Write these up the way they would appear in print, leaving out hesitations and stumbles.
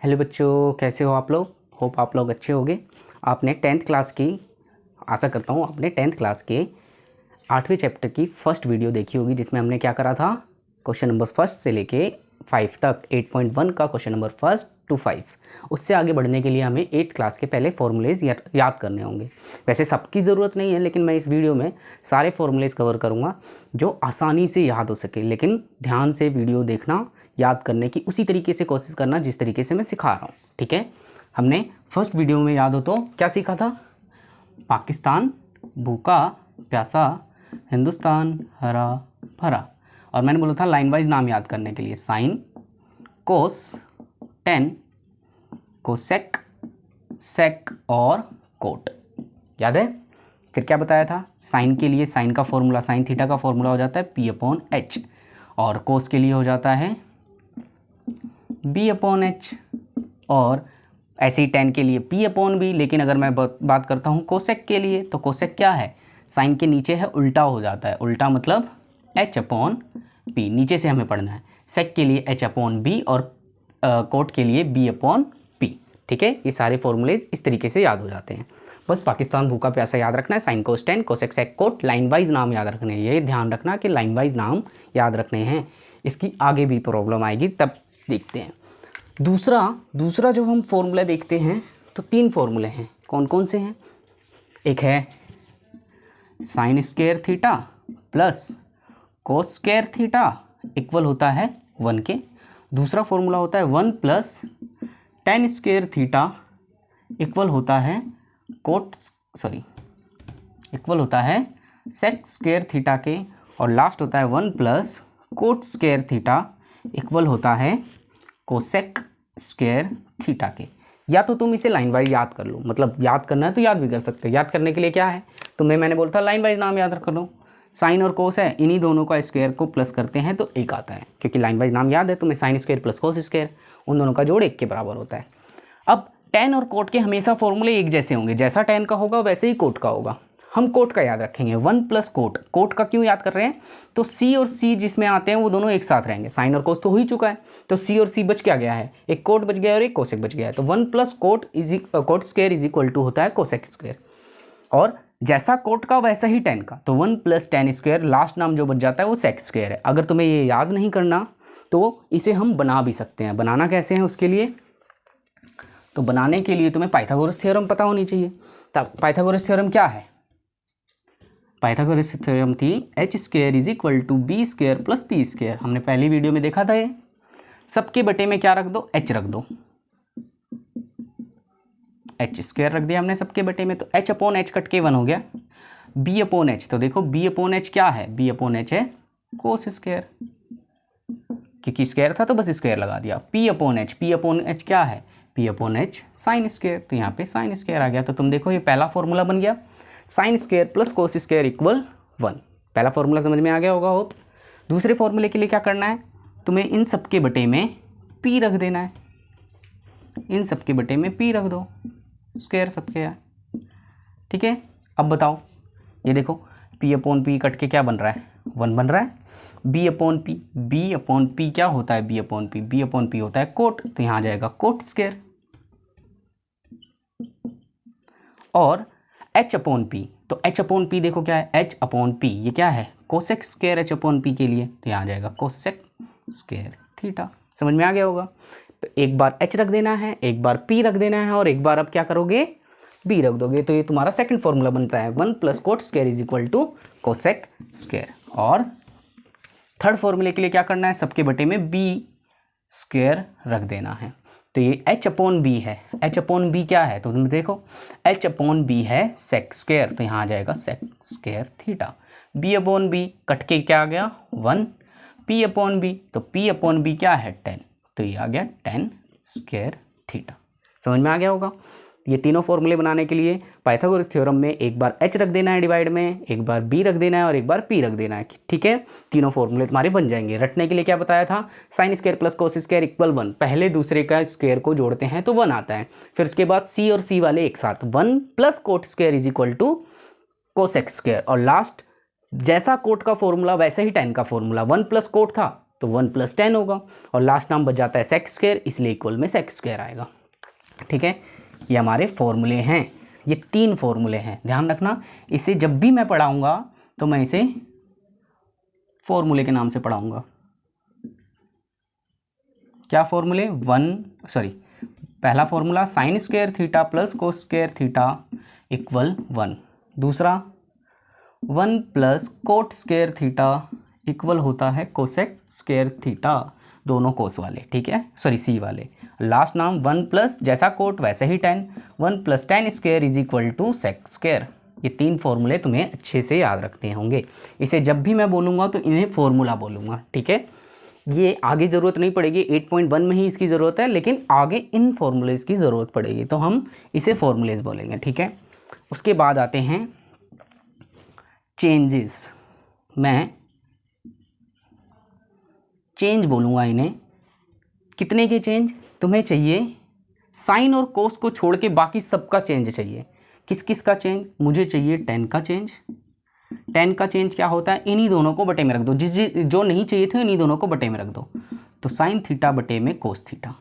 Hello बच्चों, कैसे हो आप लोग। होप आप लोग अच्छे होंगे। आपने 10th क्लास की, आशा करता हूँ आपने 10th क्लास के 8वें चैप्टर की फर्स्ट वीडियो देखी होगी, जिसमें हमने क्या करा था, क्वेश्चन नंबर फर्स्ट से लेके 5 तक 8.1 का क्वेश्चन नंबर फर्स्ट टू 5। उससे आगे बढ़ने के लिए हमें 8th क्लास के पहले फॉर्मूलेज याद करने होंगे। वैसे सबकी ज़रूरत नहीं है, लेकिन मैं इस वीडियो में सारे फॉर्मूलेज कवर करूँगा जो आसानी से याद हो सके। लेकिन ध्यान से वीडियो देखना, याद करने की उसी तरीके से कोशिश करना जिस तरीके से मैं सिखा रहा हूँ, ठीक है। हमने फर्स्ट वीडियो में याद हो तो क्या सीखा था, पाकिस्तान भूखा प्यासा, हिंदुस्तान हरा भरा। और मैंने बोला था लाइन वाइज नाम याद करने के लिए साइन, कोस, टेन, कोसेक, सेक और कोट। याद है। फिर क्या बताया था, साइन के लिए साइन का फॉर्मूला, साइन थीटा का फॉर्मूला हो जाता है P/H, और कोस के लिए हो जाता है B/H, और ऐसे ही टेन के लिए P/B। लेकिन अगर मैं बात करता हूँ कोसेक के लिए, तो कोसेक क्या है, साइन के नीचे है, उल्टा हो जाता है। उल्टा मतलब H/P, नीचे से हमें पढ़ना है। सेक के लिए H/B और कोट के लिए B/P, ठीक है। ये सारे फॉर्मूलेज इस तरीके से याद हो जाते हैं। बस पाकिस्तान भूखा प्यासा याद रखना है, sine cos tan, cosec sec cot, line wise नाम याद रखने हैं। ये ध्यान रखना कि लाइन वाइज नाम याद रखने हैं, इसकी आगे भी प्रॉब्लम आएगी, तब देखते हैं। दूसरा जब हम फॉर्मूला देखते हैं तो 3 फॉर्मूले हैं। कौन कौन से हैं, एक है sine square theta plus cos square theta equal होता है 1 के। दूसरा फॉर्मूला होता है 1 plus ten square theta equal होता है इक्वल होता है सेक स्क्वायर थीटा के। और लास्ट होता है 1 plus cot square theta equal होता है कोसेक स्क्वायर थीटा के। या तो तुम इसे लाइन वाइज याद कर लो, मतलब याद करना है तो याद भी कर सकते हो। याद करने के लिए क्या है, मैंने बोलता लाइन वाइज नाम याद रख लो। साइन और कोस है, इन्हीं दोनों का स्क्वायर को प्लस करते हैं तो 1 आता है, क्योंकि लाइन वाइज नाम याद है तुम्हें। Sine square plus cos square, उन दोनों का जोड़ 1 के बराबर होता है। अब टेन और कोट के हमेशा फॉर्मूले एक जैसे होंगे, जैसा टेन का होगा वैसे ही कोट का होगा। हम कोट का याद रखेंगे, 1 प्लस कोट। कोट का क्यों याद कर रहे हैं, तो सी और सी जिसमें आते हैं वो दोनों एक साथ रहेंगे। साइन और कोस तो हो ही चुका है, तो सी और सी बच क्या गया है, एक कोट बच गया और एक कोसेक बच गया है। तो 1 plus cot square is equal to होता है कोसेक स्क्वायर। और जैसा कोट का वैसा ही टेन का, तो 1 प्लस टेन स्क्वायर, लास्ट नाम जो बच जाता है वो सेक स्क्वायर है। अगर तुम्हें ये याद नहीं करना तो इसे हम बना भी सकते हैं। बनाना कैसे है उसके लिए, तो बनाने के लिए तुम्हें पाइथागोरस थ्योरम पता होनी चाहिए। तब पाइथागोरस थ्योरम क्या है, पाइथागोरस थ्योरम थी h square is equal to b square plus p square. हमने पहली वीडियो में देखा था ये। सबके बटे में क्या रख दो, h रख दो। h स्क्वायर रख दिया हमने सबके बटे में, तो h/h कट के 1 हो गया। b/h, तो देखो b/h क्या है, b/h है कोस स्क्वायर, क्योंकि स्क्वायर था तो बस स्क्वायर लगा दिया। p/h क्या है, p/h साइन स्क्वायर, तो यहाँ पे साइन स्क्वायर आ गया। तो तुम देखो ये पहला फॉर्मूला बन गया, sine square plus cos square equal 1। पहला फॉर्मूला समझ में आ गया होगा होप। दूसरे फॉर्मूले के लिए क्या करना है, तुम्हें इन सब के बटे में p रख देना है। इन सब के बटे में p रख दो, स्क्वायर सबके है, ठीक है। अब बताओ, ये देखो p/p कट के क्या बन रहा है, 1 बन रहा है। b/p क्या होता है, b/p होता है कोट, तो यहाँ आ जाएगा कोट स्क्वायर। और h/p, तो h/p देखो क्या है, h/p ये क्या है, कोसेक स्क्वायर h/p के लिए, तो यहाँ आ जाएगा कोसेक स्क्वायर थीटा। समझ में आ गया होगा। तो एक बार h रख देना है, एक बार p रख देना है, और एक बार अब क्या करोगे, b रख दोगे। तो ये तुम्हारा सेकंड फॉर्मूला बनता है, 1 plus cot square is equal to cosec square. और थर्ड फॉर्मूले के लिए क्या करना है, सबके बटे में b स्क्वायर रख देना है। तो ये h/b है, h/b क्या है, तो तुम देखो h/b है सेक स्क्वायर, तो यहाँ आ जाएगा sec square theta. b/b cut के क्या आ गया 1, p/b, तो p/b क्या है 10, तो ये आ गया 10 स्क्वायर थीटा। समझ में आ गया होगा। ये तीनों फॉर्मूले बनाने के लिए पाइथागोरस थ्योरम में एक बार h रख देना है डिवाइड में, एक बार b रख देना है और एक बार p रख देना है, ठीक है। तीनों फॉर्मूले तुम्हारे बन जाएंगे। रटने के लिए क्या बताया था, sine square plus cos square equal 1। पहले दूसरे का स्क्वायर को जोड़ते हैं तो 1 आता है। फिर उसके बाद c और c वाले एक साथ, 1 plus cot square is equal to cosec square. और लास्ट जैसा कोट का फॉर्मूला वैसे ही टेन का फॉर्मूला, 1 प्लस कोट था तो 1 + 10 होगा, और लास्ट नाम बच जाता है सेक स्क्वायर, इसलिए इक्वल में सेक स्क्वायर आएगा। ठीक है, ये हमारे फॉर्मूले हैं, ये 3 फॉर्मूले हैं, ध्यान रखना। इसे जब भी मैं पढ़ाऊँगा तो मैं इसे फॉर्मूले के नाम से पढ़ाऊँगा। क्या फॉर्मूले? पहला formula sine square theta plus cos square theta equal 1। दूसरा 1 plus cot square theta equal होता है कोसेक स्क्वायर थीटा, दोनों कोस वाले, ठीक है, सी वाले। लास्ट नाम 1 प्लस जैसा कोट वैसे ही tan, 1 + tan square is equal to sec square. ये 3 फॉर्मूले तुम्हें अच्छे से याद रखने होंगे। इसे जब भी मैं बोलूँगा तो इन्हें फॉर्मूला बोलूँगा, ठीक है। ये आगे ज़रूरत नहीं पड़ेगी, 8.1 में ही इसकी ज़रूरत है, लेकिन आगे इन फॉर्मूलेज़ की ज़रूरत पड़ेगी, तो हम इसे फॉर्मूलेज़ बोलेंगे, ठीक है। उसके बाद आते हैं चेंजेस। मैं चेंज बोलूँगा इन्हें। कितने के चेंज? तुम्हें चाहिए साइन और कोस को छोड़ के बाकी सबका चेंज चाहिए। किस किस का चेंज? मुझे चाहिए tan का चेंज। tan का चेंज क्या होता है? इन्हीं दोनों को बटे में रख दो, जो नहीं चाहिए थे इन्हीं दोनों को बटे में रख दो, तो साइन थीटा बटे में कोस थीटा,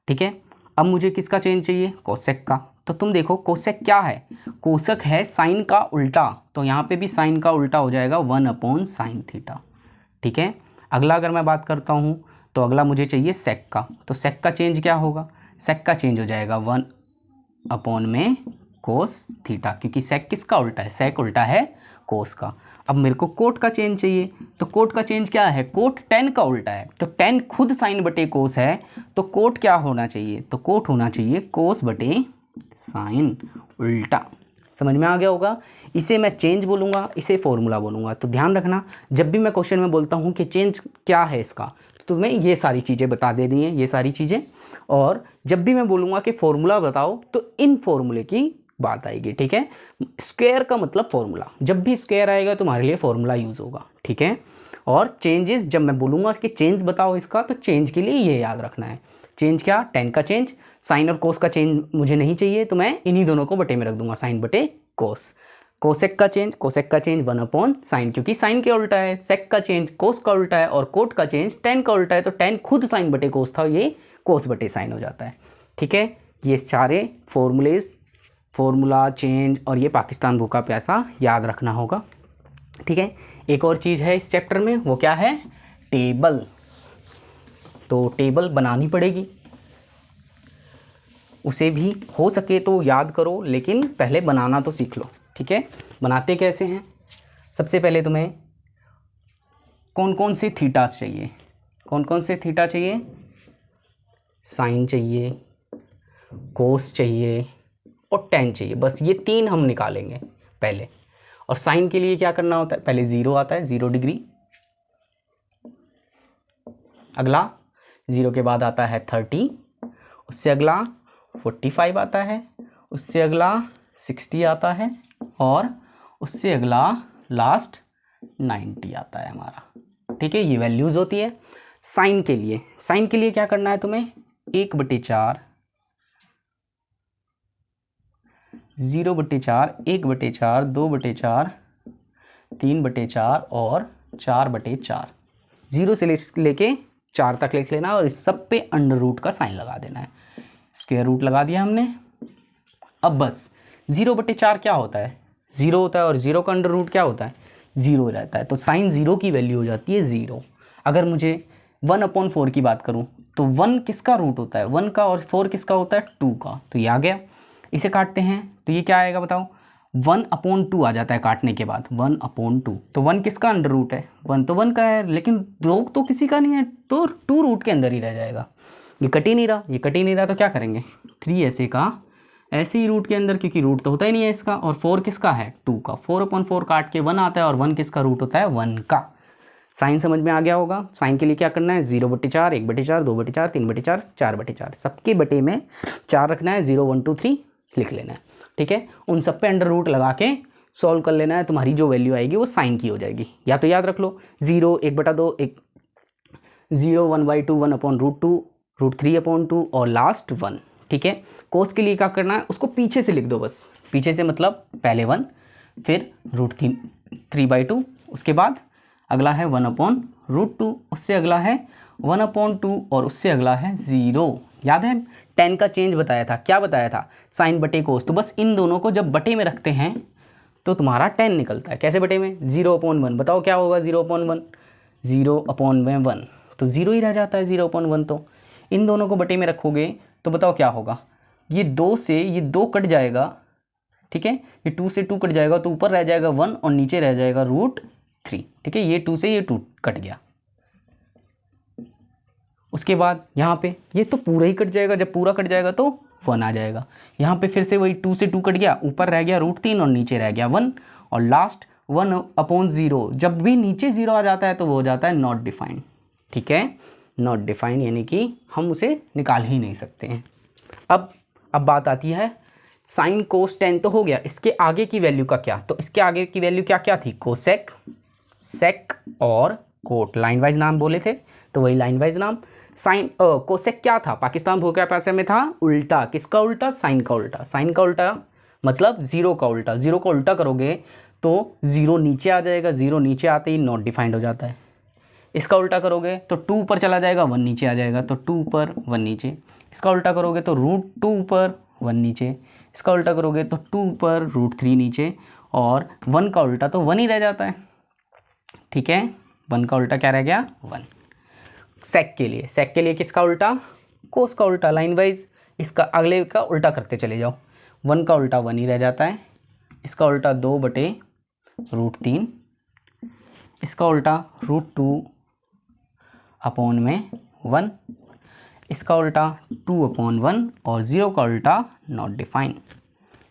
ठीक है। अब मुझे किसका चेंज चाहिए? कोसेक का। तो तुम देखो कोसेक क्या है? कोसेक है साइन का उल्टा, तो यहाँ पे भी साइन का उल्टा हो जाएगा 1/sin थीटा, ठीक है। अगला अगर मैं बात करता हूँ तो अगला मुझे चाहिए सेक का, तो सेक का चेंज क्या होगा? सेक का चेंज हो जाएगा 1 कोस थीटा, क्योंकि सेक किसका उल्टा है? सेक उल्टा है कोस का। अब मेरे को कोट का चेंज चाहिए, तो कोट का चेंज क्या है? कोट tan का उल्टा है, तो tan खुद साइन बटे कोस है, तो कोट क्या होना चाहिए? तो कोट होना चाहिए कोस बटे साइन उल्टा। समझ में आ गया होगा? इसे मैं चेंज बोलूँगा, इसे फॉर्मूला बोलूँगा। तो ध्यान रखना, जब भी मैं क्वेश्चन में बोलता हूँ कि चेंज क्या है इसका, तो तुम्हें ये सारी चीज़ें बता दे दी हैं, ये सारी चीज़ें। और जब भी मैं बोलूँगा कि फॉर्मूला बताओ, तो इन फॉर्मूले की बात आएगी, ठीक है। स्क्वायर का मतलब फॉर्मूला, जब भी स्क्वायर आएगा तुम्हारे लिए फॉर्मूला यूज़ होगा, ठीक है। और चेंजेस, जब मैं बोलूँगा कि चेंज बताओ इसका, तो चेंज के लिए ये याद रखना है। चेंज क्या? tan का चेंज। साइन और कोस का चेंज मुझे नहीं चाहिए, तो मैं इन्हीं दोनों को बटे में रख दूंगा, साइन बटे कोस। कोसेक का चेंज 1/sin, क्योंकि साइन के उल्टा है। सेक का चेंज कोस का उल्टा है, और कोट का चेंज tan का उल्टा है, तो tan खुद साइन बटे कोस था, ये कोस बटे साइन हो जाता है, ठीक है। ये सारे फॉर्मूला, चेंज और ये पाकिस्तान भूखा प्यासा याद रखना होगा, ठीक है। एक और चीज़ है इस चैप्टर में, वो क्या है? टेबल। तो टेबल बनानी पड़ेगी, उसे भी हो सके तो याद करो, लेकिन पहले बनाना तो सीख लो, ठीक है। बनाते कैसे हैं? सबसे पहले तुम्हें कौन कौन से थीटास चाहिए? कौन कौन से थीटा चाहिए? साइन चाहिए, कोस चाहिए और tan चाहिए, बस ये 3 हम निकालेंगे पहले। और साइन के लिए क्या करना होता है? पहले 0 आता है, 0 डिग्री। अगला 0 के बाद आता है 30, उससे अगला 45 आता है, उससे अगला 60 आता है, और उससे अगला लास्ट 90 आता है हमारा, ठीक है। ये वैल्यूज़ होती है साइन के लिए। साइन के लिए क्या करना है तुम्हें? 1/4, 0/4, 1/4, 2/4, 3/4 और 4/4। 0 से लेके 4 तक लिख लेना, और इस सब पे अंडर रूट का साइन लगा देना है। स्क्वायर रूट लगा दिया हमने। अब बस 0/4 क्या होता है? 0 होता है, और 0 का अंडर रूट क्या होता है? 0 रहता है, तो साइन 0 की वैल्यू हो जाती है 0। अगर मुझे 1/4 की बात करूं, तो 1 किसका रूट होता है? 1 का, और 4 किसका होता है? 2 का। तो ये आ गया। इसे काटते हैं तो ये क्या आएगा बताओ? 1/2 आ जाता है काटने के बाद, 1/2। तो 1 किसका अंडर रूट है? 1 तो 1 का है, लेकिन 2 तो किसी का नहीं है, तो 2 रूट के अंदर ही रह जाएगा। ये कट ही नहीं रहा, ये कट ही नहीं रहा, तो क्या करेंगे? 3 ऐसे का ऐसे ही रूट के अंदर, क्योंकि रूट तो होता ही नहीं है इसका। और 4 किसका है? 2 का। 4/4 काट के 1 आता है, और 1 किसका रूट होता है? 1 का। साइन समझ में आ गया होगा। साइन के लिए क्या करना है? 0/4, 1/4, 2/4, 3/4, 4/4, सबके बटे में 4 रखना है। 0, 1, 2, 3 लिख लेना है, ठीक है। उन सब पे अंडर रूट लगा के सॉल्व कर लेना है, तुम्हारी जो वैल्यू आएगी वो साइन की हो जाएगी। या तो याद रख लो 0, 1/2, 0, 1/2, 1/√2, √3/2 और लास्ट 1, ठीक है। कोस के लिए क्या करना है? उसको पीछे से लिख दो, बस पीछे से मतलब पहले 1, फिर √3/2, उसके बाद अगला है 1/√2, उससे अगला है 1/2 और उससे अगला है 0। याद है tan का चेंज बताया था, क्या बताया था, साइन बटे कोस। तो बस इन दोनों को जब बटे में रखते हैं तो तुम्हारा tan निकलता है। कैसे बटे में, 0/1। बताओ क्या होगा 0/1, 0/1 तो 0 ही रह जाता है 0/1। तो इन दोनों को बटे में रखोगे तो बताओ क्या होगा, ये 2 से ये 2 कट जाएगा, ठीक है, ये 2 से 2 कट जाएगा तो ऊपर रह जाएगा 1 और नीचे रह जाएगा √3। ठीक है, ये 2 से ये 2 कट गया। उसके बाद यहाँ पे ये तो पूरा ही कट जाएगा, जब पूरा कट जाएगा तो 1 आ जाएगा। यहाँ पे फिर से वही 2 से 2 कट गया, ऊपर रह गया √3 और नीचे रह गया 1 और लास्ट 1/0। जब भी नीचे 0 आ जाता है तो वो हो जाता है नॉट डिफाइंड। ठीक है, नॉट डिफाइंड यानी कि हम उसे निकाल ही नहीं सकते हैं। अब बात आती है साइन कोस टेन तो हो गया, इसके आगे की वैल्यू का क्या। तो इसके आगे की वैल्यू क्या क्या थी, कोसेक, सेक और कोट। लाइन वाइज नाम बोले थे तो वही लाइन वाइज नाम। साइन कोसेक क्या था, पाकिस्तान भूखा प्यासा में था उल्टा। किसका उल्टा, साइन का उल्टा। साइन का उल्टा मतलब 0 का उल्टा। 0 का उल्टा करोगे तो 0 नीचे आ जाएगा, 0 नीचे आते ही नॉट डिफाइंड हो जाता है। इसका उल्टा करोगे तो 2 ऊपर चला जाएगा, 1 नीचे आ जाएगा, तो 2 ऊपर 1 नीचे। इसका उल्टा करोगे तो √2 ऊपर 1 नीचे। इसका उल्टा करोगे तो 2 ऊपर √3 नीचे, और 1 का उल्टा तो 1 ही रह जाता है। ठीक है, 1 का उल्टा क्या रह गया, 1। सेक के लिए किसका उल्टा, कोस का उल्टा। लाइन वाइज इसका अगले का उल्टा करते चले जाओ। 1 का उल्टा 1 ही रह जाता है। इसका उल्टा 2/√3। इसका उल्टा √2/1। इसका उल्टा 2/1 और 0 का उल्टा नॉट डिफाइंड।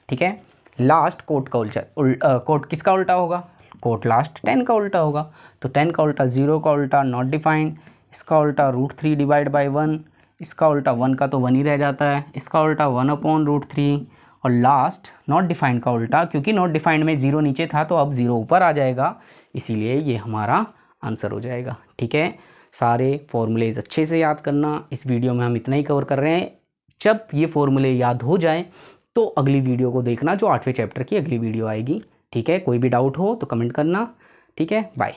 ठीक है, लास्ट कोट का उल्टा कोट किसका उल्टा होगा, कोट लास्ट 10 का उल्टा होगा। तो 10 का उल्टा 0 का उल्टा नॉट डिफाइंड। इसका उल्टा √3/1। इसका उल्टा 1 का तो 1 ही रह जाता है। इसका उल्टा 1/√3 और लास्ट नॉट डिफाइंड का उल्टा, क्योंकि नॉट डिफाइंड में 0 नीचे था तो अब 0 ऊपर आ जाएगा, इसीलिए ये हमारा आंसर हो जाएगा। ठीक है, सारे फॉर्मूलेज अच्छे से याद करना। इस वीडियो में हम इतना ही कवर कर रहे हैं। जब ये फॉर्मूले याद हो जाए तो अगली वीडियो को देखना, जो 8वें चैप्टर की अगली वीडियो आएगी। ठीक है, कोई भी डाउट हो तो कमेंट करना। ठीक है, बाय।